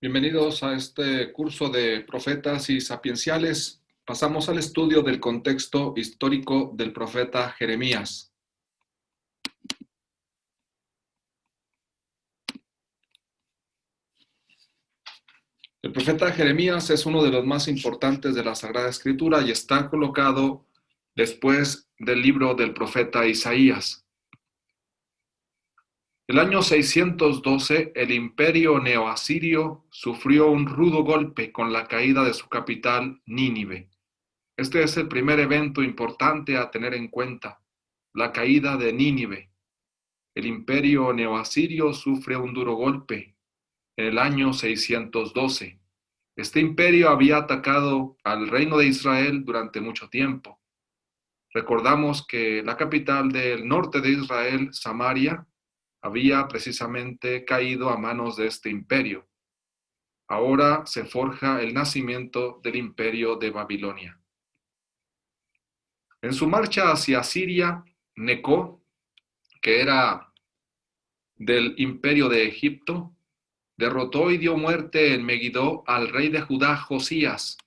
Bienvenidos a este curso de profetas y sapienciales. Pasamos al estudio del contexto histórico del profeta Jeremías. El profeta Jeremías es uno de los más importantes de la Sagrada Escritura y está colocado después del libro del profeta Isaías. El año 612, el imperio neoasirio sufrió un rudo golpe con la caída de su capital, Nínive. Este es el primer evento importante a tener en cuenta, la caída de Nínive. El imperio neoasirio sufre un duro golpe en el año 612. Este imperio había atacado al reino de Israel durante mucho tiempo. Recordamos que la capital del norte de Israel, Samaria, había precisamente caído a manos de este imperio. Ahora se forja el nacimiento del imperio de Babilonia. En su marcha hacia Siria, Neco, que era del imperio de Egipto, derrotó y dio muerte en Megiddo al rey de Judá, Josías.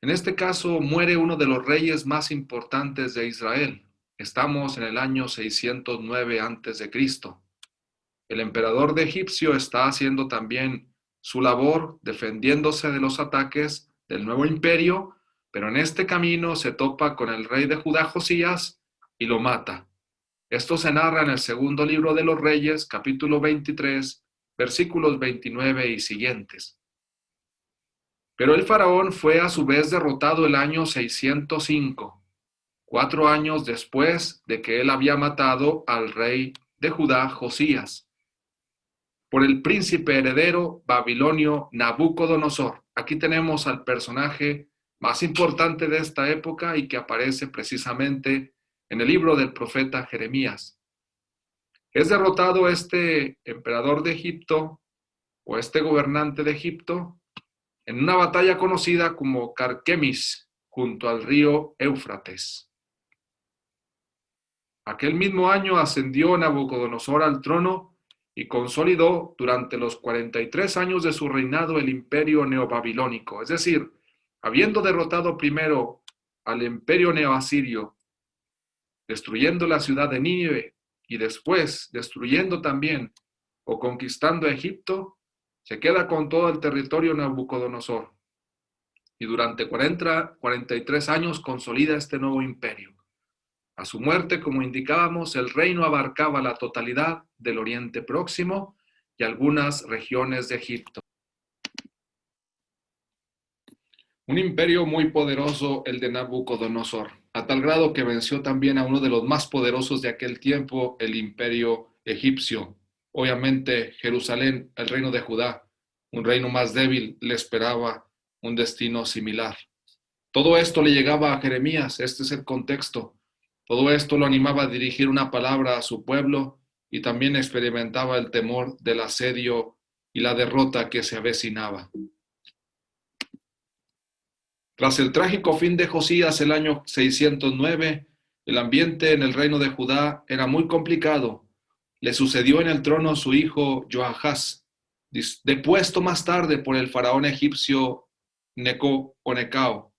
En este caso muere uno de los reyes más importantes de Israel. Estamos en el año 609 a.C. El emperador de Egipcio está haciendo también su labor defendiéndose de los ataques del nuevo imperio, pero en este camino se topa con el rey de Judá, Josías, y lo mata. Esto se narra en el segundo libro de los Reyes, capítulo 23, versículos 29 y siguientes. Pero el faraón fue a su vez derrotado el año 605, 4 años después de que él había matado al rey de Judá, Josías, por el príncipe heredero babilonio Nabucodonosor. Aquí tenemos al personaje más importante de esta época y que aparece precisamente en el libro del profeta Jeremías. Es derrotado este emperador de Egipto o este gobernante de Egipto en una batalla conocida como Carquemis, junto al río Éufrates. Aquel mismo año ascendió Nabucodonosor al trono y consolidó durante los 43 años de su reinado el imperio neobabilónico, es decir, habiendo derrotado primero al imperio neoasirio, destruyendo la ciudad de Nínive y después destruyendo también o conquistando Egipto, se queda con todo el territorio Nabucodonosor y durante 43 años consolida este nuevo imperio. A su muerte, como indicábamos, el reino abarcaba la totalidad del Oriente Próximo y algunas regiones de Egipto. Un imperio muy poderoso, el de Nabucodonosor, a tal grado que venció también a uno de los más poderosos de aquel tiempo, el imperio egipcio. Obviamente, Jerusalén, el reino de Judá, un reino más débil, le esperaba un destino similar. Todo esto le llegaba a Jeremías, este es el contexto. Todo esto lo animaba a dirigir una palabra a su pueblo y también experimentaba el temor del asedio y la derrota que se avecinaba. Tras el trágico fin de Josías el año 609, el ambiente en el reino de Judá era muy complicado. Le sucedió en el trono su hijo Joahaz, depuesto más tarde por el faraón egipcio Neco o Necao.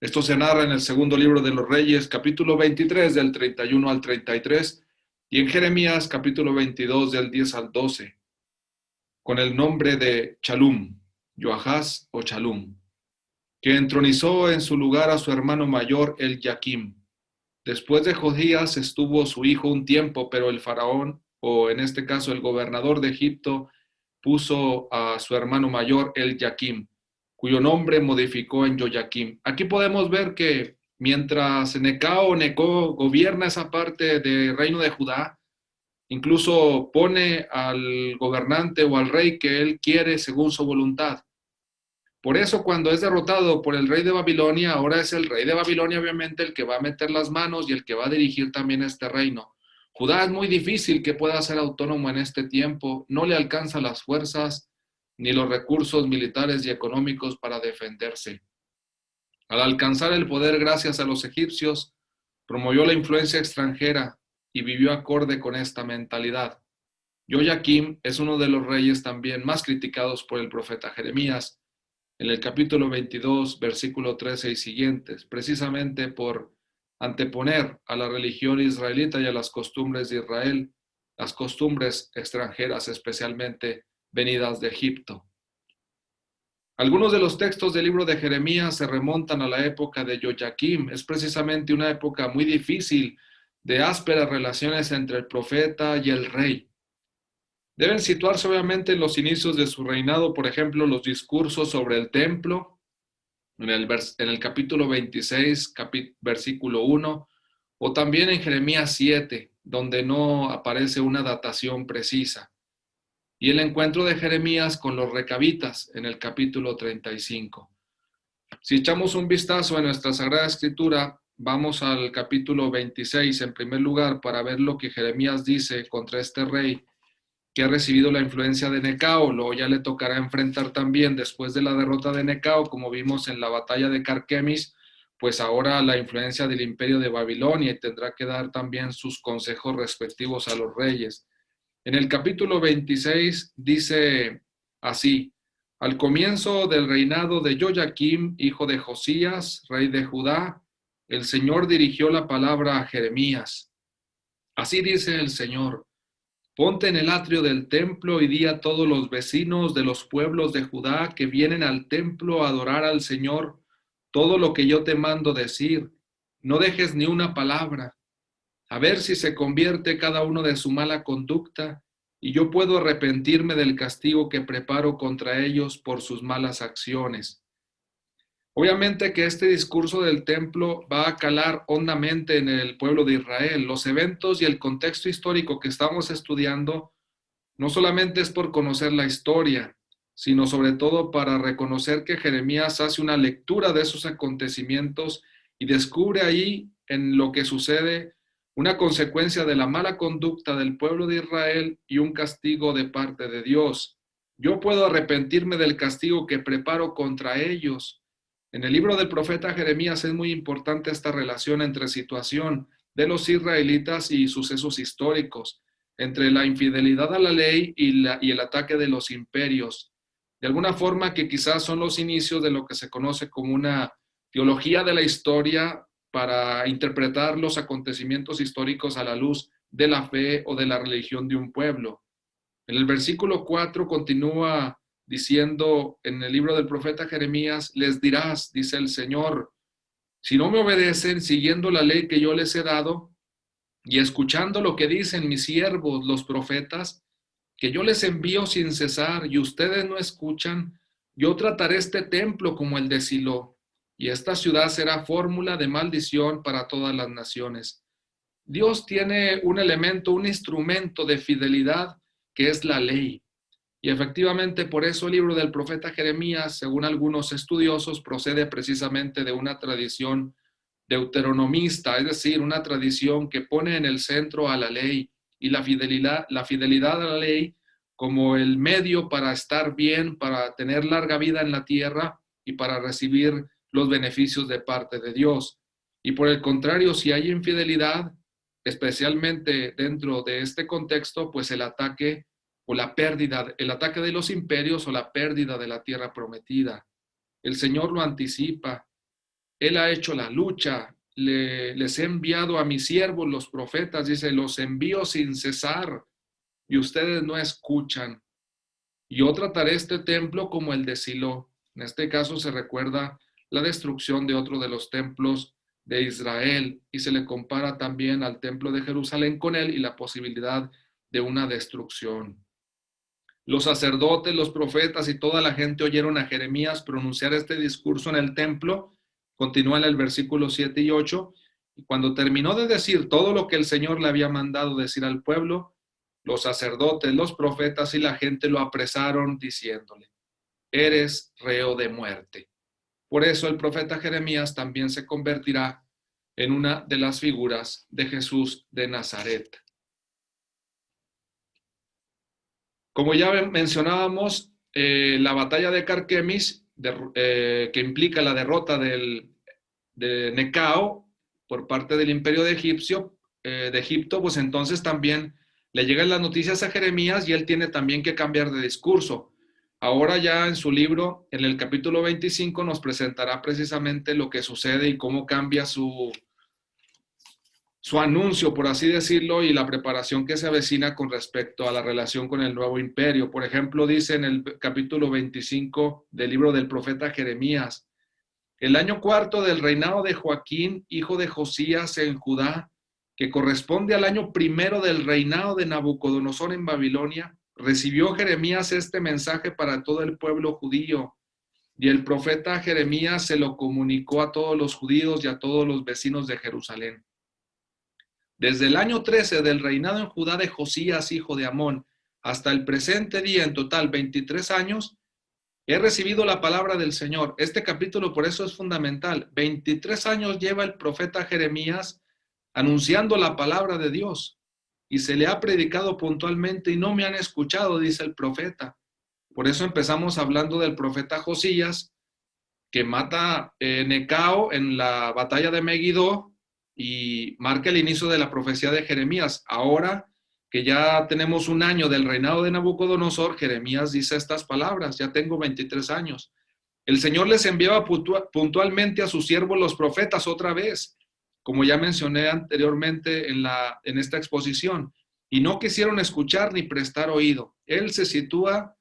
Esto se narra en el segundo libro de los Reyes, capítulo 23, del 31 al 33, y en Jeremías, capítulo 22, del 10 al 12, con el nombre de Chalum, Joahaz o Chalum, que entronizó en su lugar a su hermano mayor, el Yaquim. Después de Josías estuvo su hijo un tiempo, pero el faraón, o en este caso el gobernador de Egipto, puso a su hermano mayor, el Yaquim, cuyo nombre modificó en Joyaquim. Aquí podemos ver que mientras Necao o Neco gobierna esa parte del reino de Judá, incluso pone al gobernante o al rey que él quiere según su voluntad. Por eso cuando es derrotado por el rey de Babilonia, ahora es el rey de Babilonia obviamente el que va a meter las manos y el que va a dirigir también este reino. Judá es muy difícil que pueda ser autónomo en este tiempo, no le alcanza las fuerzas ni los recursos militares y económicos para defenderse. Al alcanzar el poder gracias a los egipcios, promovió la influencia extranjera y vivió acorde con esta mentalidad. Joaquim es uno de los reyes también más criticados por el profeta Jeremías en el capítulo 22, versículo 13 y siguientes, precisamente por anteponer a la religión israelita y a las costumbres de Israel, las costumbres extranjeras, especialmente venidas de Egipto. Algunos de los textos del libro de Jeremías se remontan a la época de Joaquim. Es precisamente una época muy difícil de ásperas relaciones entre el profeta y el rey. Deben situarse obviamente en los inicios de su reinado, por ejemplo, los discursos sobre el templo, en el capítulo 26, versículo 1, o también en Jeremías 7, donde no aparece una datación precisa, y el encuentro de Jeremías con los recabitas en el capítulo 35. Si echamos un vistazo en nuestra Sagrada Escritura, vamos al capítulo 26 en primer lugar para ver lo que Jeremías dice contra este rey que ha recibido la influencia de Necao. Luego ya le tocará enfrentar también, después de la derrota de Necao, como vimos en la batalla de Carquemis, pues ahora la influencia del imperio de Babilonia, y tendrá que dar también sus consejos respectivos a los reyes. En el capítulo 26 dice así: al comienzo del reinado de Joaquim, hijo de Josías, rey de Judá, el Señor dirigió la palabra a Jeremías. Así dice el Señor: ponte en el atrio del templo y di a todos los vecinos de los pueblos de Judá que vienen al templo a adorar al Señor todo lo que yo te mando decir. No dejes ni una palabra, a ver si se convierte cada uno de su mala conducta y yo puedo arrepentirme del castigo que preparo contra ellos por sus malas acciones. Obviamente que este discurso del templo va a calar hondamente en el pueblo de Israel. Los eventos y el contexto histórico que estamos estudiando no solamente es por conocer la historia, sino sobre todo para reconocer que Jeremías hace una lectura de esos acontecimientos y descubre ahí, en lo que sucede, una consecuencia de la mala conducta del pueblo de Israel y un castigo de parte de Dios. Yo puedo arrepentirme del castigo que preparo contra ellos. En el libro del profeta Jeremías es muy importante esta relación entre situación de los israelitas y sucesos históricos, entre la infidelidad a la ley y el ataque de los imperios, de alguna forma que quizás son los inicios de lo que se conoce como una teología de la historia para interpretar los acontecimientos históricos a la luz de la fe o de la religión de un pueblo. En el versículo 4 continúa diciendo en el libro del profeta Jeremías: les dirás, dice el Señor, si no me obedecen siguiendo la ley que yo les he dado, y escuchando lo que dicen mis siervos, los profetas, que yo les envío sin cesar, y ustedes no escuchan, yo trataré este templo como el de Silo, y esta ciudad será fórmula de maldición para todas las naciones. Dios tiene un elemento, un instrumento de fidelidad que es la ley. Y efectivamente por eso el libro del profeta Jeremías, según algunos estudiosos, procede precisamente de una tradición deuteronomista, es decir, una tradición que pone en el centro a la ley y la fidelidad a la ley como el medio para estar bien, para tener larga vida en la tierra y para recibir los beneficios de parte de Dios. Y por el contrario, si hay infidelidad, especialmente dentro de este contexto, pues el ataque o la pérdida, el ataque de los imperios o la pérdida de la tierra prometida. El Señor lo anticipa. Él ha hecho la lucha, les he enviado a mis siervos, los profetas, dice, los envío sin cesar y ustedes no escuchan. Yo trataré este templo como el de Silo. En este caso se recuerda la destrucción de otro de los templos de Israel y se le compara también al templo de Jerusalén con él y la posibilidad de una destrucción. Los sacerdotes, los profetas y toda la gente oyeron a Jeremías pronunciar este discurso en el templo. Continúa en el versículo 7 y 8. Y cuando terminó de decir todo lo que el Señor le había mandado decir al pueblo, los sacerdotes, los profetas y la gente lo apresaron diciéndole: eres reo de muerte. Por eso el profeta Jeremías también se convertirá en una de las figuras de Jesús de Nazaret. Como ya mencionábamos, la batalla de Carquemis, que implica la derrota de Necao por parte del imperio de Egipto, pues entonces también Le llegan las noticias a Jeremías y él tiene también que cambiar de discurso. Ahora ya en su libro, en el capítulo 25, nos presentará precisamente lo que sucede y cómo cambia su anuncio, por así decirlo, y la preparación que se avecina con respecto a la relación con el nuevo imperio. Por ejemplo, dice en el capítulo 25 del libro del profeta Jeremías: el año cuarto del reinado de Joaquín, hijo de Josías en Judá, que corresponde al año primero del reinado de Nabucodonosor en Babilonia, recibió Jeremías este mensaje para todo el pueblo judío. Y el profeta Jeremías se lo comunicó a todos los judíos y a todos los vecinos de Jerusalén. Desde el año 13 del reinado en Judá de Josías, hijo de Amón, hasta el presente día, en total 23 años, he recibido la palabra del Señor. Este capítulo por eso es fundamental. 23 años lleva el profeta Jeremías anunciando la palabra de Dios y se le ha predicado puntualmente y no me han escuchado, dice el profeta. Por eso empezamos hablando del profeta Josías, que mata Necao en la batalla de Megiddo y marca el inicio de la profecía de Jeremías. Ahora que ya tenemos un año del reinado de Nabucodonosor, Jeremías dice estas palabras: ya tengo 23 años. El Señor les enviaba puntualmente a sus siervos los profetas otra vez, como ya mencioné anteriormente en esta exposición, y no quisieron escuchar ni prestar oído. Él se sitúa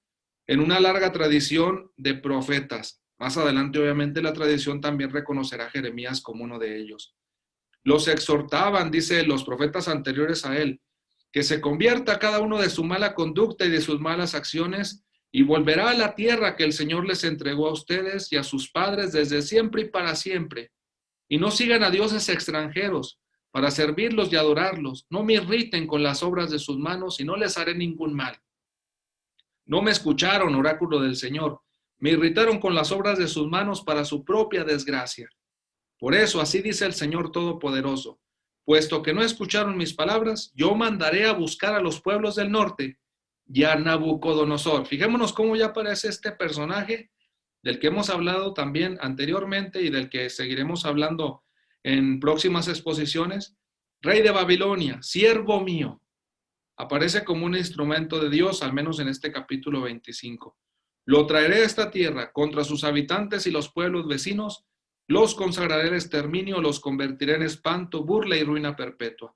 en una larga tradición de profetas. Más adelante, obviamente, la tradición también reconocerá a Jeremías como uno de ellos. Los exhortaban, dice, los profetas anteriores a él, que se convierta cada uno de su mala conducta y de sus malas acciones y volverá a la tierra que el Señor les entregó a ustedes y a sus padres desde siempre y para siempre. Y no sigan a dioses extranjeros para servirlos y adorarlos. No me irriten con las obras de sus manos y no les haré ningún mal. No me escucharon, oráculo del Señor. Me irritaron con las obras de sus manos para su propia desgracia. Por eso, así dice el Señor Todopoderoso: puesto que no escucharon mis palabras, yo mandaré a buscar a los pueblos del norte y a Nabucodonosor. Fijémonos cómo ya aparece este personaje del que hemos hablado también anteriormente y del que seguiremos hablando en próximas exposiciones. Rey de Babilonia, siervo mío. Aparece como un instrumento de Dios, al menos en este capítulo 25. Lo traeré a esta tierra contra sus habitantes y los pueblos vecinos, los consagraré al exterminio, los convertiré en espanto, burla y ruina perpetua.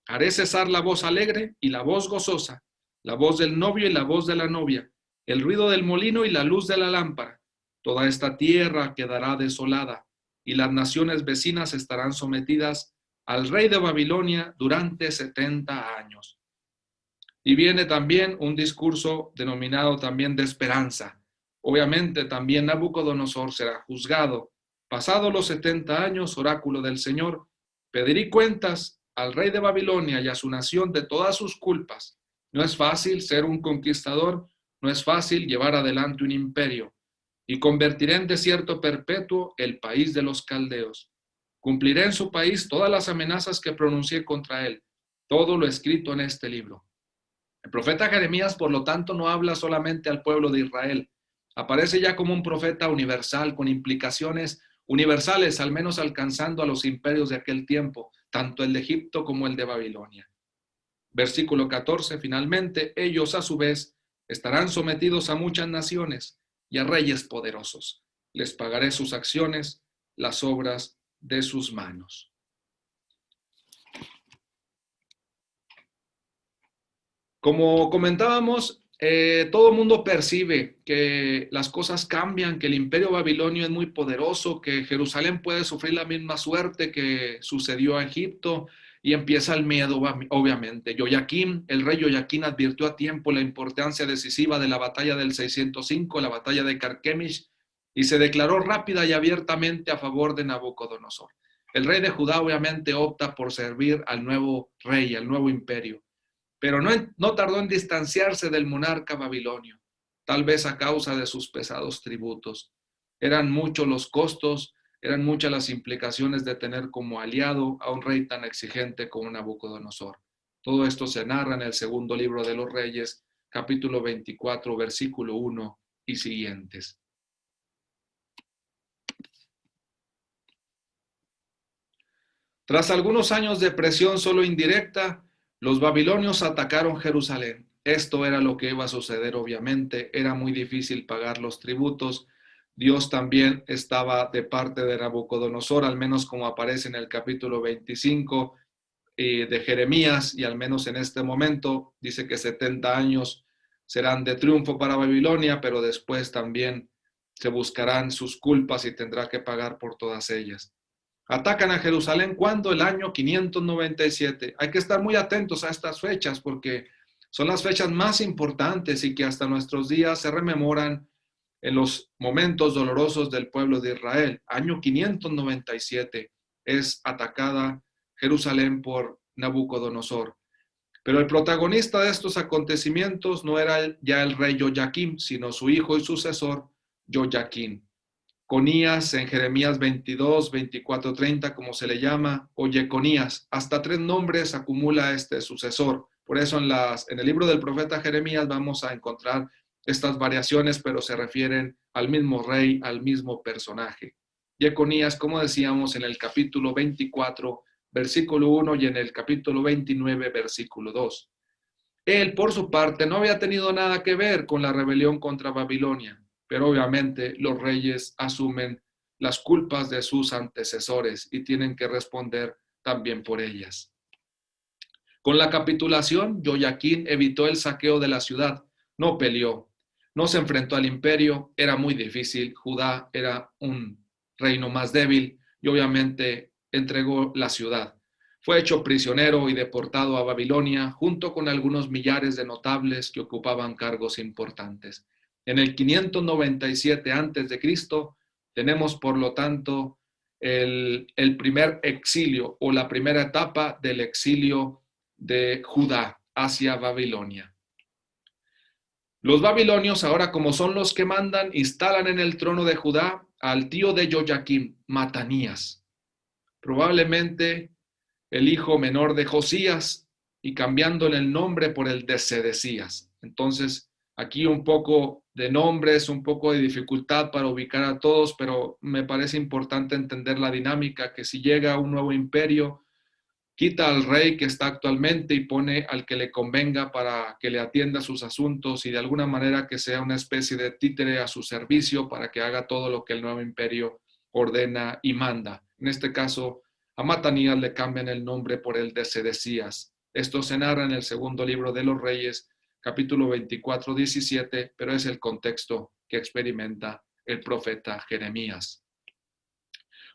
Haré cesar la voz alegre y la voz gozosa, la voz del novio y la voz de la novia, el ruido del molino y la luz de la lámpara. Toda esta tierra quedará desolada y las naciones vecinas estarán sometidas al rey de Babilonia durante 70 años. Y viene también un discurso denominado también de esperanza. Obviamente también Nabucodonosor será juzgado. Pasados los 70 años, oráculo del Señor, pediré cuentas al rey de Babilonia y a su nación de todas sus culpas. No es fácil ser un conquistador, no es fácil llevar adelante un imperio. Y convertiré en desierto perpetuo el país de los caldeos. Cumpliré en su país todas las amenazas que pronuncié contra él. Todo lo escrito en este libro. El profeta Jeremías, por lo tanto, no habla solamente al pueblo de Israel. Aparece ya como un profeta universal, con implicaciones universales, al menos alcanzando a los imperios de aquel tiempo, tanto el de Egipto como el de Babilonia. Versículo 14, finalmente, ellos a su vez estarán sometidos a muchas naciones y a reyes poderosos. Les pagaré sus acciones, las obras de sus manos. Como comentábamos, todo el mundo percibe que las cosas cambian, que el imperio babilonio es muy poderoso, que Jerusalén puede sufrir la misma suerte que sucedió a Egipto y empieza el miedo, obviamente. Joaquín, el rey Joaquín, advirtió a tiempo la importancia decisiva de la batalla del 605, la batalla de Carquemish, y se declaró rápida y abiertamente a favor de Nabucodonosor. El rey de Judá obviamente opta por servir al nuevo rey, al nuevo imperio, pero no tardó en distanciarse del monarca babilonio, tal vez a causa de sus pesados tributos. Eran muchos los costos, eran muchas las implicaciones de tener como aliado a un rey tan exigente como Nabucodonosor. Todo esto se narra en el segundo libro de los Reyes, capítulo 24, versículo 1 y siguientes. Tras algunos años de presión solo indirecta, Los babilonios atacaron Jerusalén. Esto era lo que iba a suceder, obviamente. Era muy difícil pagar los tributos. Dios también estaba de parte de Nabucodonosor, al menos como aparece en el capítulo 25 de Jeremías, y al menos en este momento dice que 70 años serán de triunfo para Babilonia, pero después también se buscarán sus culpas y tendrá que pagar por todas ellas. Atacan a Jerusalén cuando el año 597. Hay que estar muy atentos a estas fechas porque son las fechas más importantes y que hasta nuestros días se rememoran en los momentos dolorosos del pueblo de Israel. Año 597 es atacada Jerusalén por Nabucodonosor. Pero el protagonista de estos acontecimientos no era ya el rey Joaquín, sino su hijo y sucesor, Joaquín. Conías en Jeremías 22, 24, 30, como se le llama, o Yeconías. Hasta 3 nombres acumula este sucesor. Por eso en el libro del profeta Jeremías vamos a encontrar estas variaciones, pero se refieren al mismo rey, al mismo personaje. Yeconías, como decíamos, en el capítulo 24, versículo 1 y en el capítulo 29, versículo 2. Él, por su parte, no había tenido nada que ver con la rebelión contra Babilonia, pero obviamente los reyes asumen las culpas de sus antecesores y tienen que responder también por ellas. Con la capitulación, Joaquín evitó el saqueo de la ciudad, no peleó, no se enfrentó al imperio, era muy difícil, Judá era un reino más débil y obviamente entregó la ciudad. Fue hecho prisionero y deportado a Babilonia junto con algunos millares de notables que ocupaban cargos importantes. En el 597 a.C. tenemos, por lo tanto, el primer exilio o la primera etapa del exilio de Judá hacia Babilonia. Los babilonios, ahora como son los que mandan, instalan en el trono de Judá al tío de Joaquín, Matanías, probablemente el hijo menor de Josías, y cambiándole el nombre por el de Sedecías. Entonces, aquí un poco de nombres, un poco de dificultad para ubicar a todos, pero me parece importante entender la dinámica, que si llega un nuevo imperio, quita al rey que está actualmente y pone al que le convenga para que le atienda sus asuntos y de alguna manera que sea una especie de títere a su servicio para que haga todo lo que el nuevo imperio ordena y manda. En este caso, a Matanías le cambian el nombre por el de Sedecías. Esto se narra en el segundo libro de los Reyes, capítulo 24, 17, pero es el contexto que experimenta el profeta Jeremías.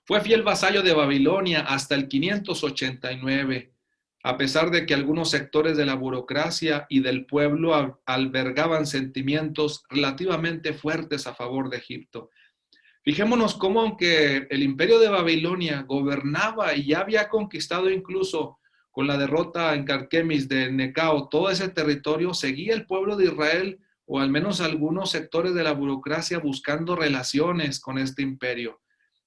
Fue fiel vasallo de Babilonia hasta el 589, a pesar de que algunos sectores de la burocracia y del pueblo albergaban sentimientos relativamente fuertes a favor de Egipto. Fijémonos cómo, aunque el imperio de Babilonia gobernaba y ya había conquistado incluso con la derrota en Carquemis de Necao todo ese territorio, seguía el pueblo de Israel, o al menos algunos sectores de la burocracia, buscando relaciones con este imperio.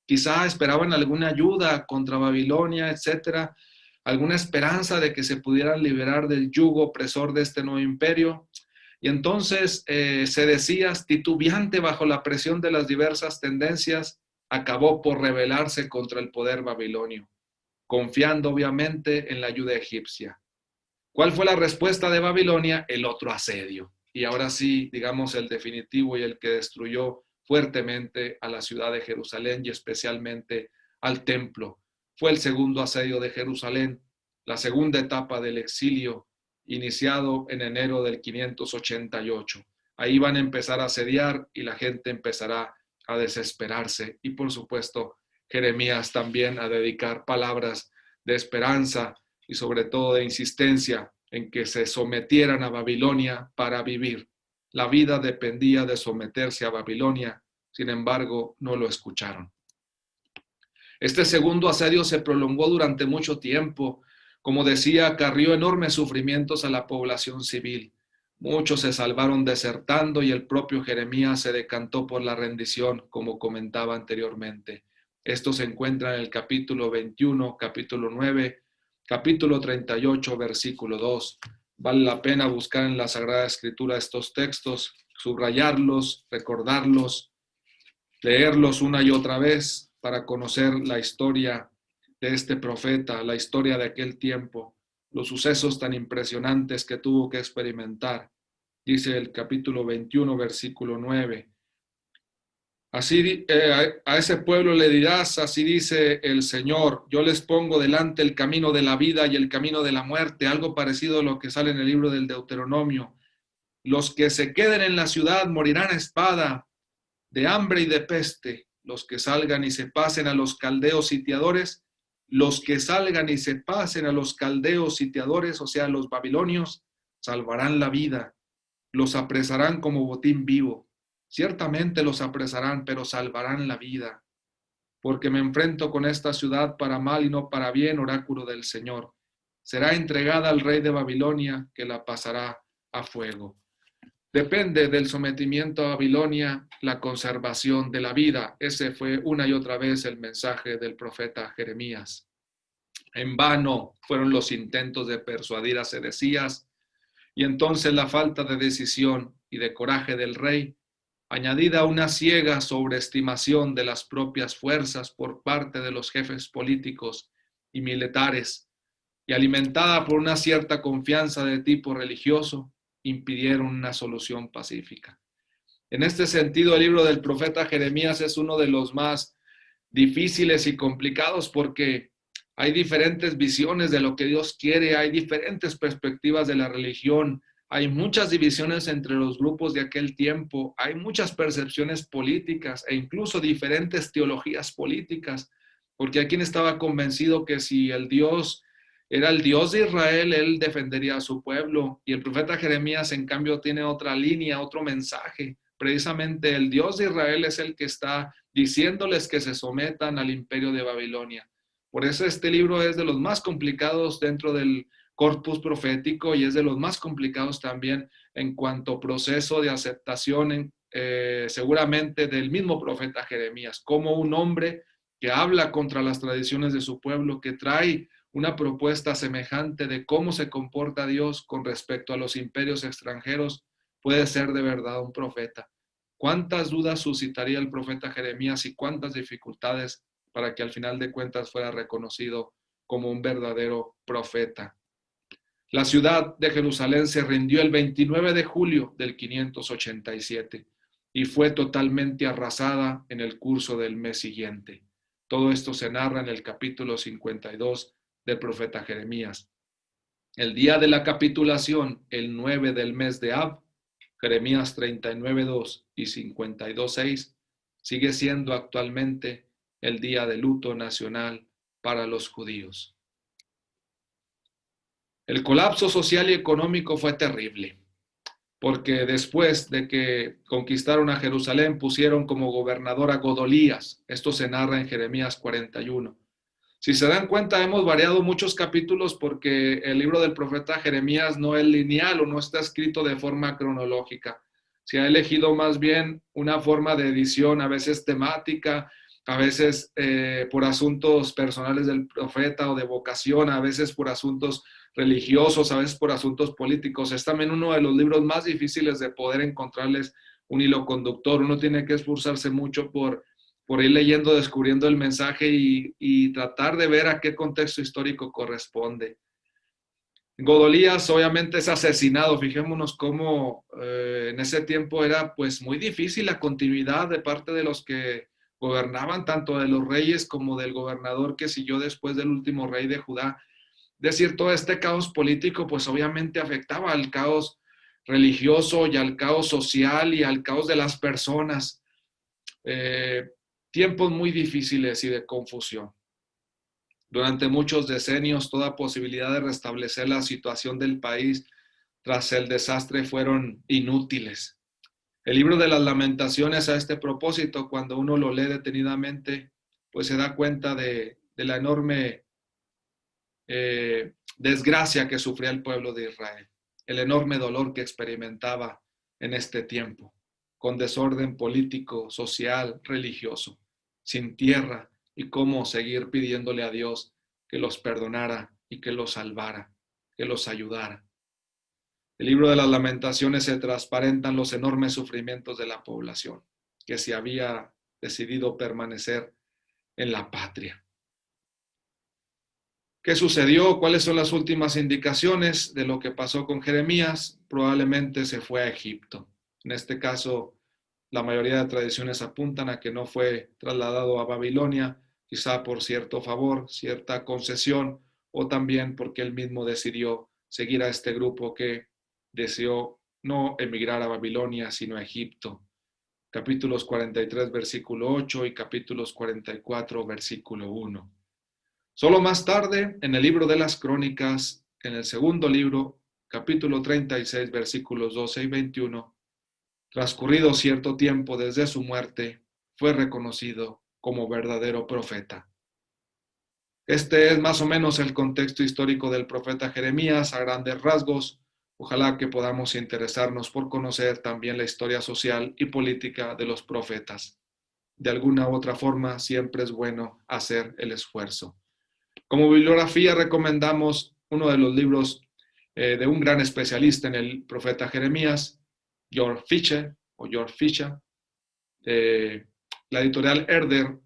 Quizá esperaban alguna ayuda contra Babilonia, etcétera, alguna esperanza de que se pudieran liberar del yugo opresor de este nuevo imperio. Y entonces Sedecías, titubeante bajo la presión de las diversas tendencias, acabó por rebelarse contra el poder babilonio, confiando obviamente en la ayuda egipcia. ¿Cuál fue la respuesta de Babilonia? El otro asedio. Y ahora sí, digamos, el definitivo y el que destruyó fuertemente a la ciudad de Jerusalén y especialmente al templo. Fue el segundo asedio de Jerusalén, la segunda etapa del exilio, iniciado en enero del 588. Ahí van a empezar a asediar y la gente empezará a desesperarse. Y por supuesto, Jeremías también a dedicar palabras de esperanza y sobre todo de insistencia en que se sometieran a Babilonia para vivir. La vida dependía de someterse a Babilonia, sin embargo, no lo escucharon. Este segundo asedio se prolongó durante mucho tiempo. Como decía, acarrió enormes sufrimientos a la población civil. Muchos se salvaron desertando y el propio Jeremías se decantó por la rendición, como comentaba anteriormente. Esto se encuentra en el capítulo 21, capítulo 9, capítulo 38, versículo 2. Vale la pena buscar en la Sagrada Escritura estos textos, subrayarlos, recordarlos, leerlos una y otra vez para conocer la historia de este profeta, la historia de aquel tiempo. los sucesos tan impresionantes que tuvo que experimentar. Dice el capítulo 21, versículo 9. Así a ese pueblo le dirás, así dice el Señor, yo les pongo delante el camino de la vida y el camino de la muerte, algo parecido a lo que sale en el libro del Deuteronomio. Los que se queden en la ciudad morirán a espada, de hambre y de peste. Los que salgan y se pasen a los caldeos sitiadores, los que salgan y se pasen a los caldeos sitiadores, o sea, los babilonios, salvarán la vida. Los apresarán como botín vivo. Ciertamente los apresarán, pero salvarán la vida. Porque me enfrento con esta ciudad para mal y no para bien, oráculo del Señor. Será entregada al rey de Babilonia, que la pasará a fuego. Depende del sometimiento a Babilonia la conservación de la vida. Ese fue una y otra vez el mensaje del profeta Jeremías. En vano fueron los intentos de persuadir a Sedecías, y entonces la falta de decisión y de coraje del rey, añadida a una ciega sobreestimación de las propias fuerzas por parte de los jefes políticos y militares, y alimentada por una cierta confianza de tipo religioso, impidieron una solución pacífica. En este sentido, el libro del profeta Jeremías es uno de los más difíciles y complicados porque hay diferentes visiones de lo que Dios quiere, hay diferentes perspectivas de la religión, hay muchas divisiones entre los grupos de aquel tiempo, hay muchas percepciones políticas e incluso diferentes teologías políticas, porque hay quien estaba convencido que si el Dios era el Dios de Israel, él defendería a su pueblo, y el profeta Jeremías en cambio tiene otra línea, otro mensaje. Precisamente el Dios de Israel es el que está diciéndoles que se sometan al imperio de Babilonia. Por eso este libro es de los más complicados dentro del corpus profético y es de los más complicados también en cuanto a proceso de aceptación seguramente del mismo profeta Jeremías, como un hombre que habla contra las tradiciones de su pueblo, que trae una propuesta semejante de cómo se comporta Dios con respecto a los imperios extranjeros, puede ser de verdad un profeta. ¿Cuántas dudas suscitaría el profeta Jeremías y cuántas dificultades para que al final de cuentas fuera reconocido como un verdadero profeta? La ciudad de Jerusalén se rindió el 29 de julio del 587 y fue totalmente arrasada en el curso del mes siguiente. Todo esto se narra en el capítulo 52 del profeta Jeremías. El día de la capitulación, el 9 del mes de Ab, Jeremías 39:2 y 52:6, sigue siendo actualmente el día de luto nacional para los judíos. El colapso social y económico fue terrible, porque después de que conquistaron a Jerusalén, pusieron como gobernador a Godolías. Esto se narra en Jeremías 41. Si se dan cuenta, hemos variado muchos capítulos porque el libro del profeta Jeremías no es lineal o no está escrito de forma cronológica. Se ha elegido más bien una forma de edición, a veces temática, a veces por asuntos personales del profeta o de vocación, a veces por asuntos religiosos, a veces por asuntos políticos. Es también uno de los libros más difíciles de poder encontrarles un hilo conductor. Uno tiene que esforzarse mucho por ir leyendo, descubriendo el mensaje y tratar de ver a qué contexto histórico corresponde. Godolías obviamente es asesinado. Fijémonos cómo en ese tiempo era pues muy difícil la continuidad de parte de los que gobernaban, tanto de los reyes como del gobernador que siguió después del último rey de Judá. Decir todo este caos político pues obviamente afectaba al caos religioso y al caos social y al caos de las personas. Tiempos muy difíciles y de confusión. Durante muchos decenios, toda posibilidad de restablecer la situación del país tras el desastre fueron inútiles. El libro de las lamentaciones a este propósito, cuando uno lo lee detenidamente, pues se da cuenta de la enorme desgracia que sufría el pueblo de Israel, el enorme dolor que experimentaba en este tiempo, con desorden político, social, religioso, sin tierra, y cómo seguir pidiéndole a Dios que los perdonara y que los salvara, que los ayudara. El libro de las lamentaciones se transparentan los enormes sufrimientos de la población, que se había decidido permanecer en la patria. ¿Qué sucedió? ¿Cuáles son las últimas indicaciones de lo que pasó con Jeremías? Probablemente se fue a Egipto. En este caso, la mayoría de tradiciones apuntan a que no fue trasladado a Babilonia, quizá por cierto favor, cierta concesión, o también porque él mismo decidió seguir a este grupo que deseó no emigrar a Babilonia, sino a Egipto. Capítulos 43, versículo 8 y capítulos 44, versículo 1. Solo más tarde, en el libro de las Crónicas, en el segundo libro, capítulo 36, versículos 12 y 21, transcurrido cierto tiempo desde su muerte, fue reconocido como verdadero profeta. Este es más o menos el contexto histórico del profeta Jeremías a grandes rasgos. Ojalá que podamos interesarnos por conocer también la historia social y política de los profetas. De alguna u otra forma, siempre es bueno hacer el esfuerzo. Como bibliografía recomendamos uno de los libros de un gran especialista en el profeta Jeremías, Georg Fischer, la editorial Herder,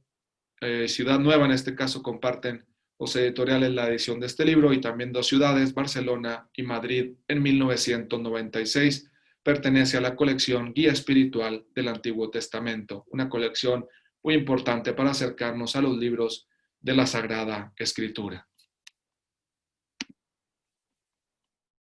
Ciudad Nueva en este caso, comparten los editoriales la edición de este libro, y también dos ciudades, Barcelona y Madrid, en 1996. Pertenece a la colección Guía Espiritual del Antiguo Testamento, una colección muy importante para acercarnos a los libros de la Sagrada Escritura.